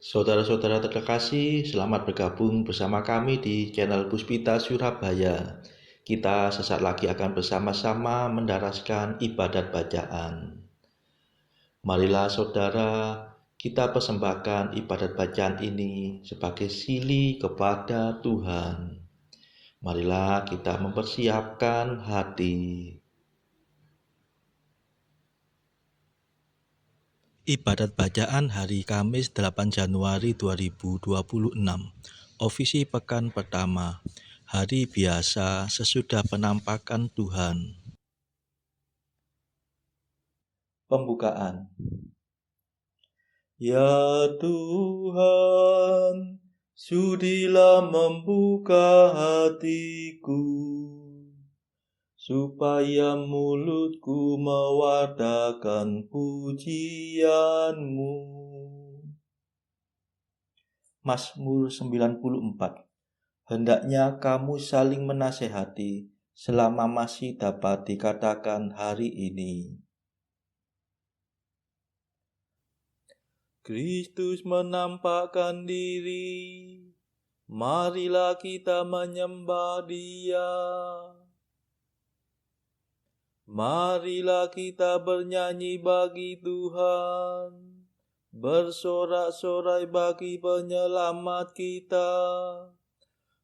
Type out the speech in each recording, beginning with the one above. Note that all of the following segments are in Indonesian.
Saudara-saudara terkasih, selamat bergabung bersama kami di channel Puspita Surabaya. Kita sesaat lagi akan bersama-sama mendaraskan ibadat bacaan. Marilah saudara, kita persembahkan ibadat bacaan ini sebagai sili kepada Tuhan. Marilah kita mempersiapkan hati. Ibadat bacaan hari Kamis 8 Januari 2026. Ofisi pekan pertama. Hari biasa sesudah penampakan Tuhan. Pembukaan. Ya Tuhan, sudilah membuka hatiku, supaya mulutku mewartakan pujian-Mu. Mazmur 94. Hendaknya kamu saling menasehati selama masih dapat dikatakan hari ini. Kristus menampakkan diri, marilah kita menyembah Dia. Marilah kita bernyanyi bagi Tuhan, bersorak-sorai bagi penyelamat kita,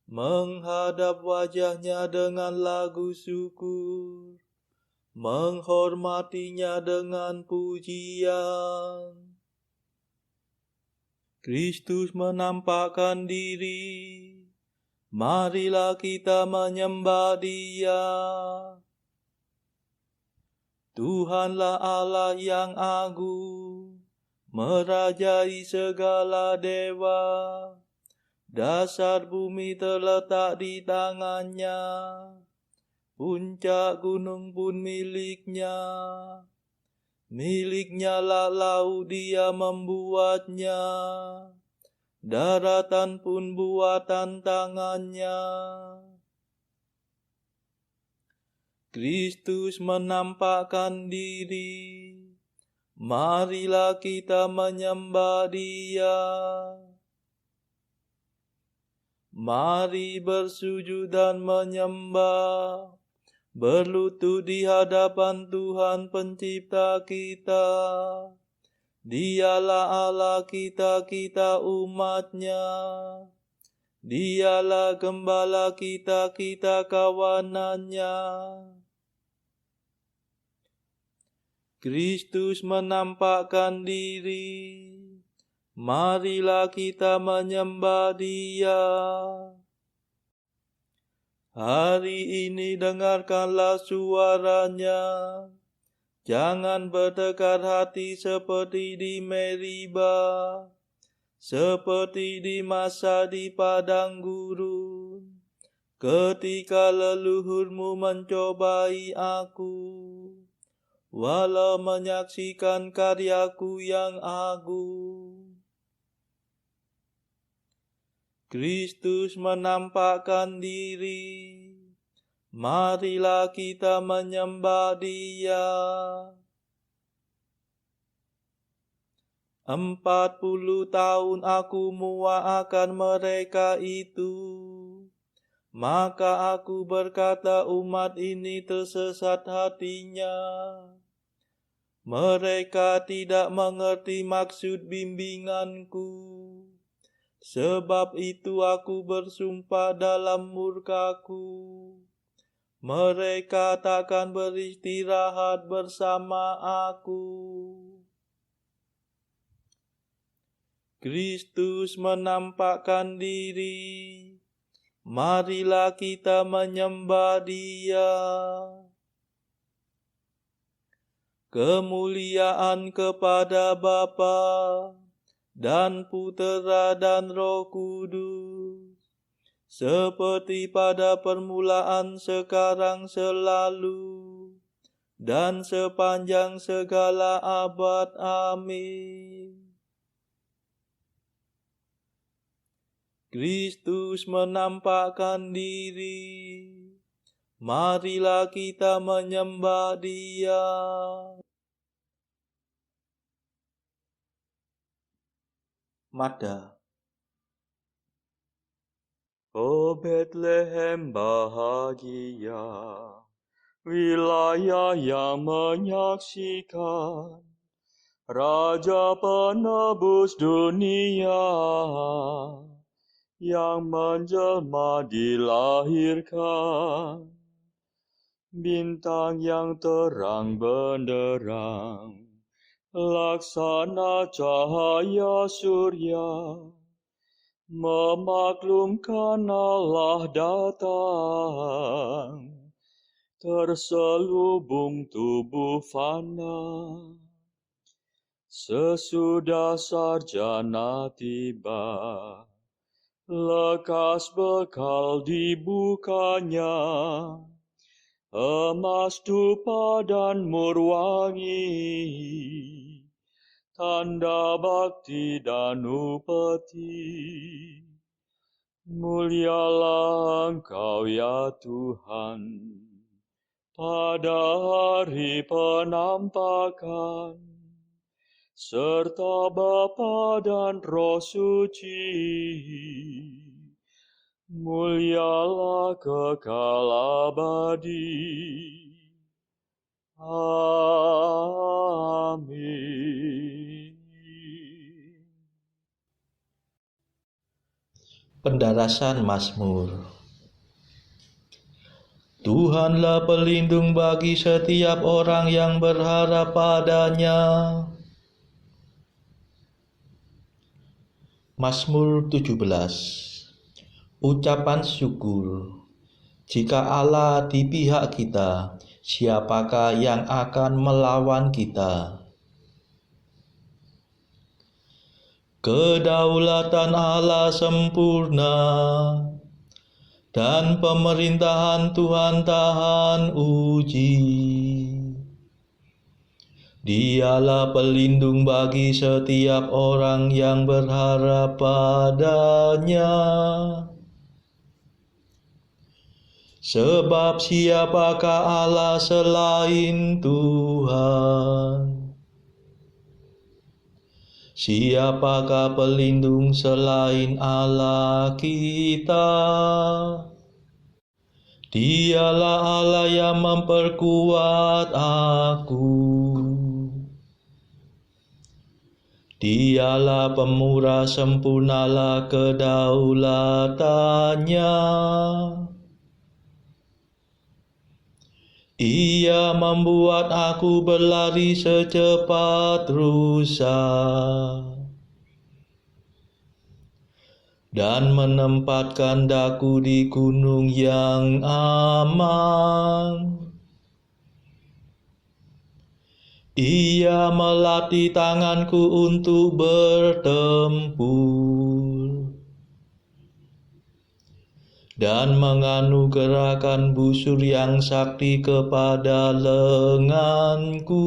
menghadap wajah-Nya dengan lagu syukur, menghormatinya dengan pujian. Kristus menampakkan diri, marilah kita menyembah Dia. Tuhanlah Allah yang agung, merajai segala dewa. Dasar bumi terletak di tangan-Nya, puncak gunung pun milik-Nya. Milik-Nya lah laut, Dia membuatnya, daratan pun buatan tangan-Nya. Kristus menampakkan diri, marilah kita menyembah Dia. Mari bersujud dan menyembah, berlutut di hadapan Tuhan pencipta kita. Dialah Allah kita, kita umat-Nya. Dialah gembala kita, kita kawanan-Nya. Kristus menampakkan diri, marilah kita menyembah Dia. Hari ini dengarkanlah suara-Nya, jangan bertekad hati seperti di Meriba, seperti di masa di padang gurun, ketika leluhurmu mencobai aku, walau menyaksikan karyaku yang agung. Kristus menampakkan diri, marilah kita menyembah Dia. 40 tahun aku muak akan mereka itu, maka aku berkata umat ini tersesat hatinya. Mereka tidak mengerti maksud bimbinganku. Sebab itu aku bersumpah dalam murkaku, mereka takkan beristirahat bersama aku. Kristus menampakkan diri, marilah kita menyembah Dia. Kemuliaan kepada Bapa dan Putera dan Roh Kudus, seperti pada permulaan, sekarang, selalu, dan sepanjang segala abad. Amin. Kristus menampakkan diri, marilah kita menyembah Dia. Mada. Oh Bethlehem bahagia, wilayah yang menyaksikan Raja penebus dunia yang menjelma dilahirkan. Bintang yang terang benderang, laksana cahaya surya, memaklumkan Allah datang, terselubung tubuh fana. Sesudah sarjana tiba, lekas bekal dibukanya, emas, dupa, dan murwangi, tanda bakti dan upeti. Mulialah Engkau ya Tuhan, pada hari penampakan, serta Bapa dan Roh Suci. Mulialah kekal abadi. Amin. Pendarasan Mazmur. Tuhanlah pelindung bagi setiap orang yang berharap padanya. Mazmur 17. Ucapan syukur. Jika Allah di pihak kita, siapakah yang akan melawan kita? Kedaulatan Allah sempurna, dan pemerintahan Tuhan tahan uji. Dialah pelindung bagi setiap orang yang berharap padanya. Sebab siapakah Allah selain Tuhan? Siapakah pelindung selain Allah kita? Dialah Allah yang memperkuat aku. Dialah pemurah, sempurnalah kedaulatannya. Ia membuat aku berlari secepat rusa dan menempatkan daku di gunung yang aman. Ia melatih tanganku untuk bertempur dan menganugerahkan busur yang sakti kepada lenganku.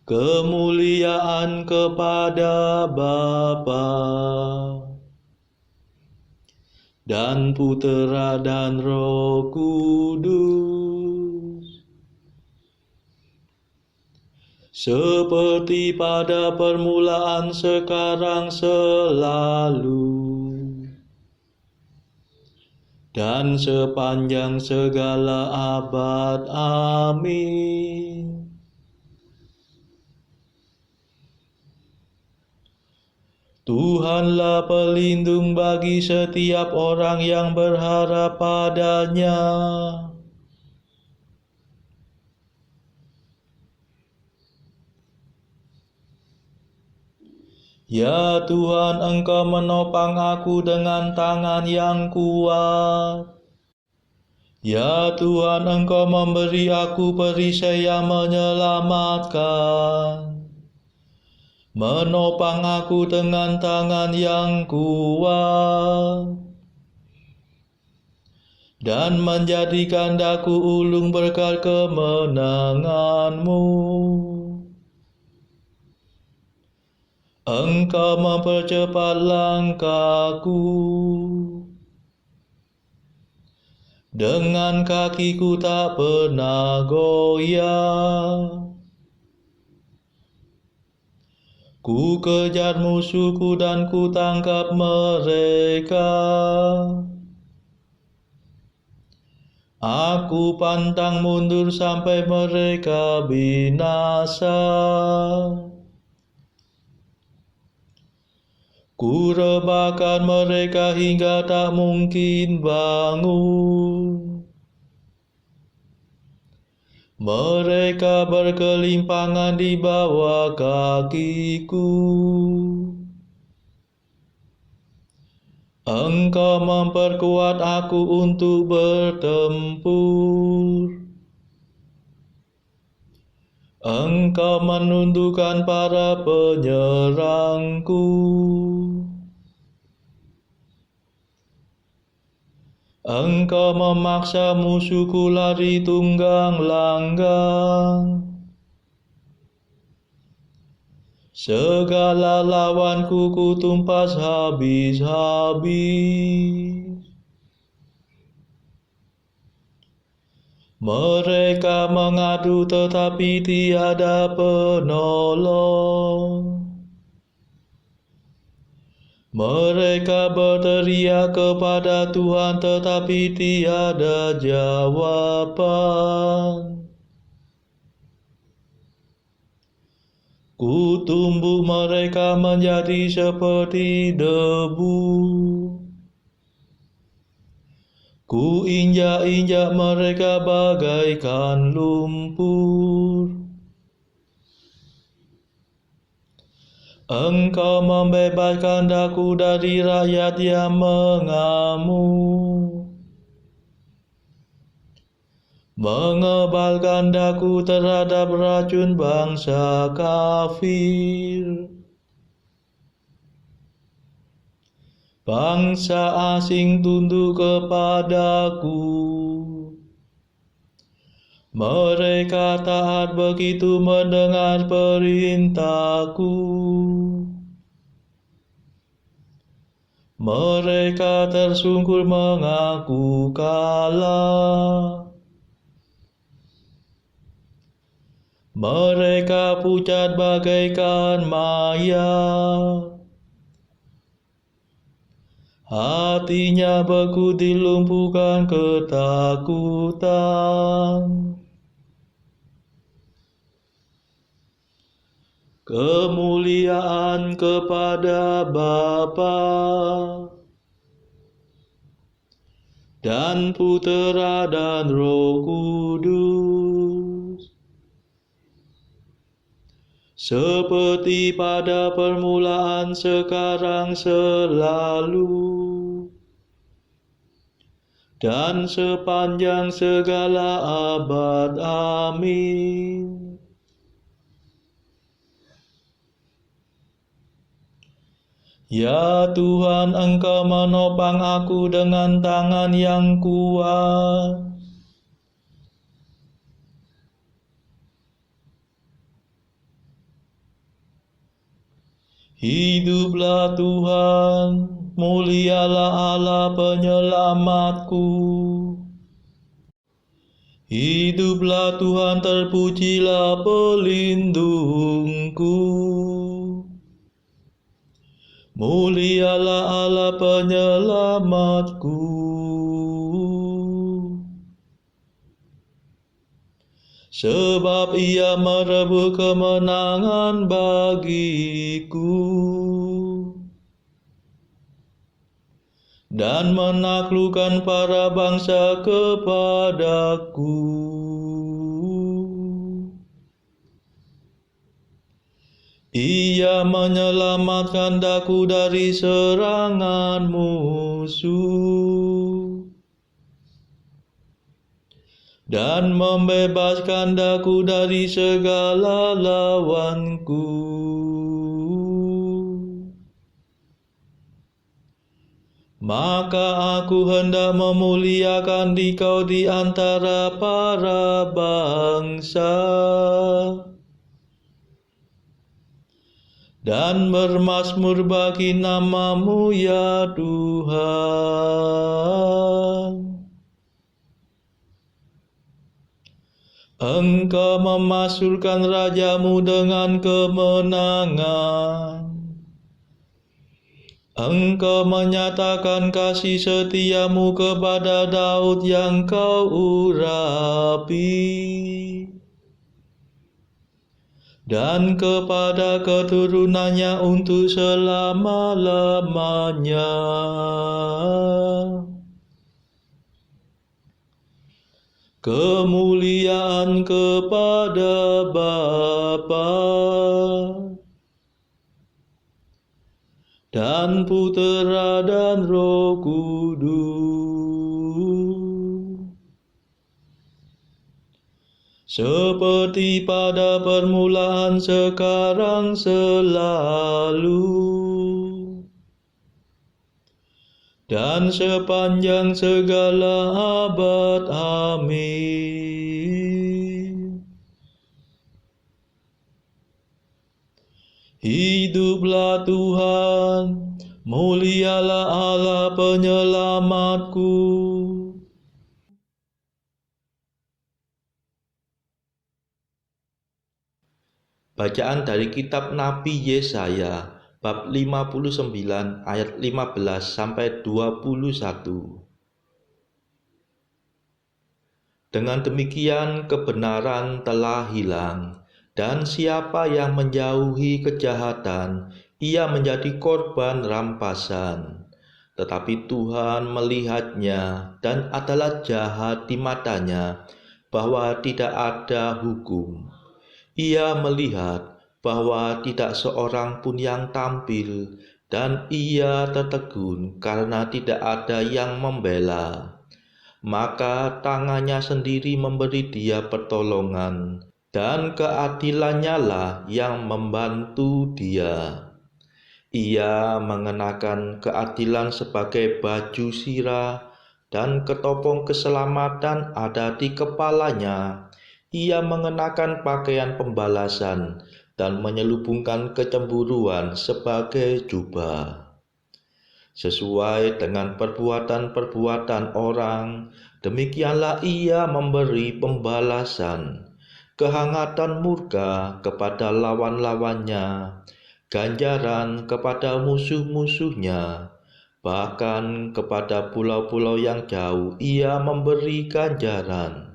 Kemuliaan kepada Bapa dan Putera dan Roh Kudus, seperti pada permulaan, sekarang, selalu, dan sepanjang segala abad. Amin. Tuhanlah pelindung bagi setiap orang yang berharap padanya. Ya Tuhan, Engkau menopang aku dengan tangan yang kuat. Ya Tuhan, Engkau memberi aku perisai yang menyelamatkan. Menopang aku dengan tangan yang kuat, dan menjadikan daku ulung berkat kemenangan-Mu. Engkau mempercepat langkahku, dengan kakiku tak pernah goyah. Ku kejar musuhku dan ku tangkap mereka. Aku pantang mundur sampai mereka binasa. Ku rebahkan mereka hingga tak mungkin bangun. Mereka berkelimpangan di bawah kakiku. Engkau memperkuat aku untuk bertempur. Engkau menundukkan para penyerangku. Engkau memaksa musuhku lari tunggang langgang. Segala lawanku ku tumpas habis-habis. Mereka mengadu tetapi tiada penolong. Mereka berteriak kepada Tuhan tetapi tiada jawaban. Ku tumbuk mereka menjadi seperti debu. Ku injak-injak mereka bagaikan lumpur. Engkau membebaskan daku dari rakyat yang mengamuk. Mengebalkan daku terhadap racun bangsa kafir. Bangsa asing tunduk kepadaku. Mereka taat begitu mendengar perintahku. Mereka tersungkur mengaku kalah. Mereka pucat bagaikan mayat. Hatinya beku dilumpuhkan ketakutan. Kemuliaan kepada Bapa dan Putera dan Roh Kudus, seperti pada permulaan, sekarang, selalu, dan sepanjang segala abad. Amin. Ya Tuhan, Engkau menopang aku dengan tangan yang kuat. Hiduplah Tuhan, mulialah Allah penyelamatku. Hiduplah Tuhan, terpujilah pelindungku. Mulialah Allah penyelamatku. Sebab Ia merebut kemenangan bagiku dan menaklukkan para bangsa kepadaku. Ia menyelamatkan daku dari serangan musuh dan membebaskan daku dari segala lawanku. Maka aku hendak memuliakan Dikau di antara para bangsa dan bermazmur bagi nama-Mu, ya Tuhan. Engkau memasyurkan rajamu dengan kemenangan. Engkau menyatakan kasih setiamu kepada Daud yang kau urapi, dan kepada keturunannya untuk selama-lamanya. Kemuliaan kepada Bapa dan Putera dan Roh Kudus, seperti pada permulaan, sekarang, selalu, dan sepanjang segala abad. Amin. Hiduplah Tuhan, mulialah Allah penyelamatku. Bacaan dari kitab Nabi Yesaya, bab 59 ayat 15 sampai 21. Dengan demikian kebenaran telah hilang, dan siapa yang menjauhi kejahatan, ia menjadi korban rampasan. Tetapi Tuhan melihatnya dan adalah jahat di matanya, bahwa tidak ada hukum. Ia melihat bahwa tidak seorang pun yang tampil, dan ia tertegun karena tidak ada yang membela. Maka tangannya sendiri memberi dia pertolongan, dan keadilannya lah yang membantu dia. Ia mengenakan keadilan sebagai baju sirah, dan ketopong keselamatan ada di kepalanya. Ia mengenakan pakaian pembalasan dan menyelubungkan kecemburuan sebagai jubah. Sesuai dengan perbuatan-perbuatan orang, demikianlah ia memberi pembalasan, kehangatan murka kepada lawan-lawannya, ganjaran kepada musuh-musuhnya, bahkan kepada pulau-pulau yang jauh ia memberi ganjaran.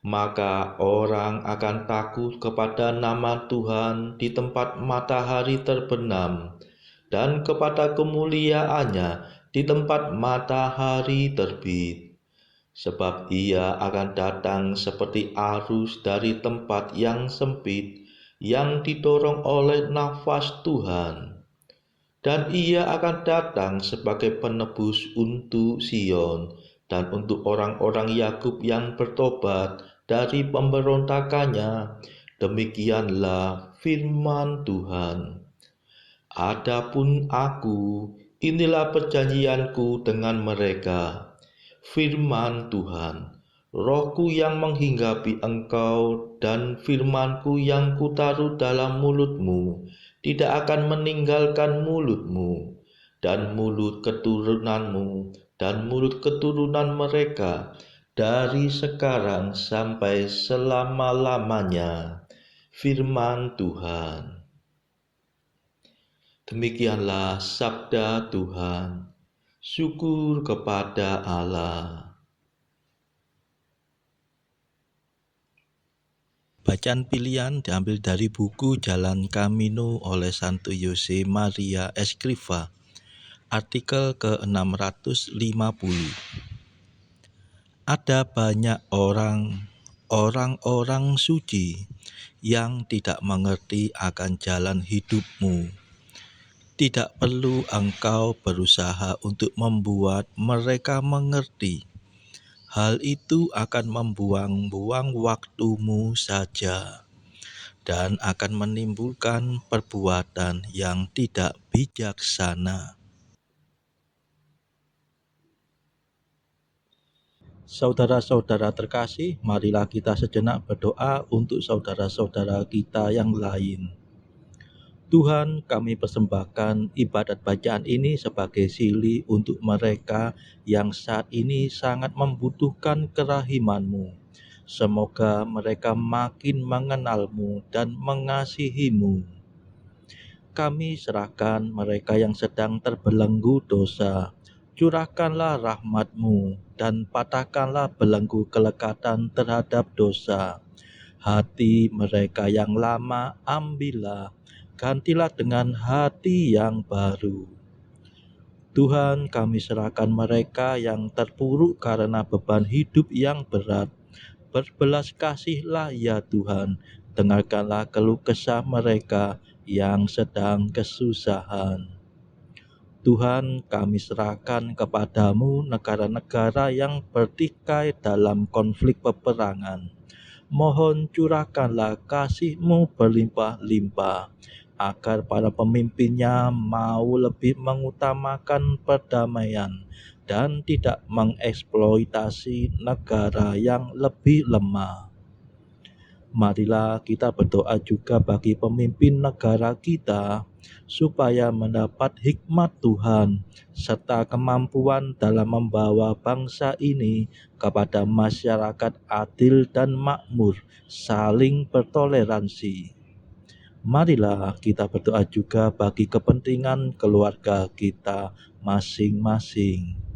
Maka orang akan takut kepada nama Tuhan di tempat matahari terbenam, dan kepada kemuliaannya di tempat matahari terbit. Sebab ia akan datang seperti arus dari tempat yang sempit, yang didorong oleh nafas Tuhan. Dan ia akan datang sebagai penebus untuk Sion, dan untuk orang-orang Yakub yang bertobat dari pemberontakannya. Demikianlah firman Tuhan. Adapun aku, inilah perjanjianku dengan mereka, firman Tuhan. Rohku yang menghinggapi engkau dan firmanku yang kutaruh dalam mulutmu tidak akan meninggalkan mulutmu, dan mulut keturunanmu dan mulut keturunan mereka dari sekarang sampai selama-lamanya, firman Tuhan. Demikianlah sabda Tuhan. Syukur kepada Allah. Bacaan pilihan diambil dari buku Jalan Camino oleh Santo Jose Maria Escrivá, artikel ke-650. Ada banyak orang-orang suci yang tidak mengerti akan jalan hidupmu. Tidak perlu engkau berusaha untuk membuat mereka mengerti. Hal itu akan membuang-buang waktumu saja dan akan menimbulkan perbuatan yang tidak bijaksana. Saudara-saudara terkasih, marilah kita sejenak berdoa untuk saudara-saudara kita yang lain. Tuhan, kami persembahkan ibadat bacaan ini sebagai silih untuk mereka yang saat ini sangat membutuhkan kerahiman-Mu. Semoga mereka makin mengenal-Mu dan mengasihi-Mu. Kami serahkan mereka yang sedang terbelenggu dosa. Curahkanlah rahmat-Mu dan patahkanlah belenggu kelekatan terhadap dosa. Hati mereka yang lama ambillah, gantilah dengan hati yang baru. Tuhan, kami serahkan mereka yang terpuruk karena beban hidup yang berat. Berbelas kasihlah ya Tuhan, dengarkanlah keluh kesah mereka yang sedang kesusahan. Tuhan, kami serahkan kepadamu negara-negara yang bertikai dalam konflik peperangan. Mohon curahkanlah kasih-Mu berlimpah-limpah, agar para pemimpinnya mau lebih mengutamakan perdamaian dan tidak mengeksploitasi negara yang lebih lemah. Marilah kita berdoa juga bagi pemimpin negara kita, supaya mendapat hikmat Tuhan serta kemampuan dalam membawa bangsa ini kepada masyarakat adil dan makmur, saling bertoleransi. Marilah kita berdoa juga bagi kepentingan keluarga kita masing-masing.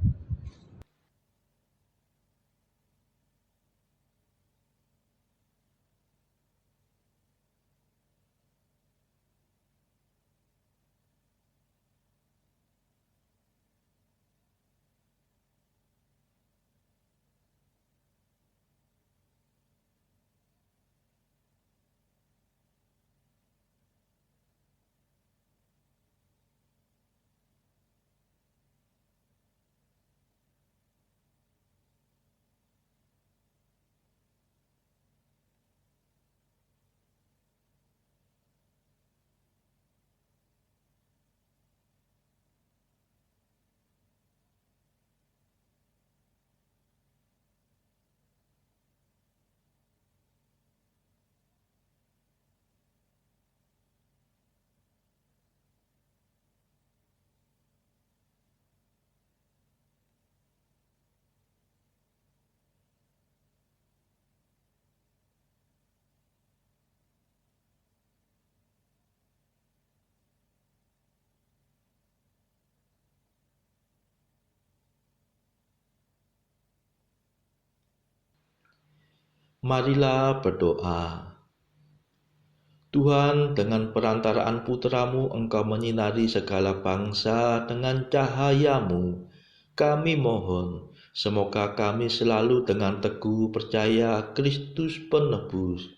Marilah berdoa. Tuhan, dengan perantaraan putra-Mu, Engkau menyinari segala bangsa dengan cahaya-Mu. Kami mohon, semoga kami selalu dengan teguh percaya Kristus penebus,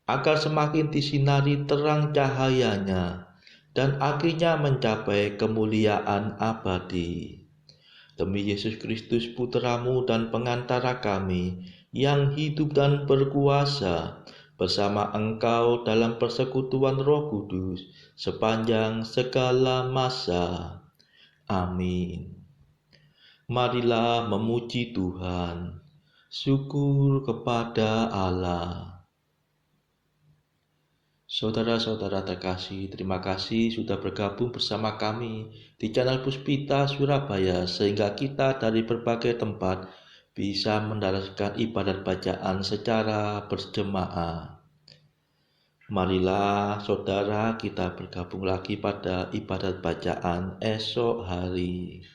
agar semakin disinari terang cahayanya, dan akhirnya mencapai kemuliaan abadi. Demi Yesus Kristus putra-Mu dan pengantara kami, yang hidup dan berkuasa bersama Engkau dalam persekutuan Roh Kudus sepanjang segala masa. Amin. Marilah memuji Tuhan. Syukur kepada Allah. Saudara-saudara terkasih, terima kasih sudah bergabung bersama kami di channel Puspita Surabaya, sehingga kita dari berbagai tempat bisa mendengarkan ibadat bacaan secara berjemaah. Marilah saudara kita bergabung lagi pada ibadat bacaan esok hari.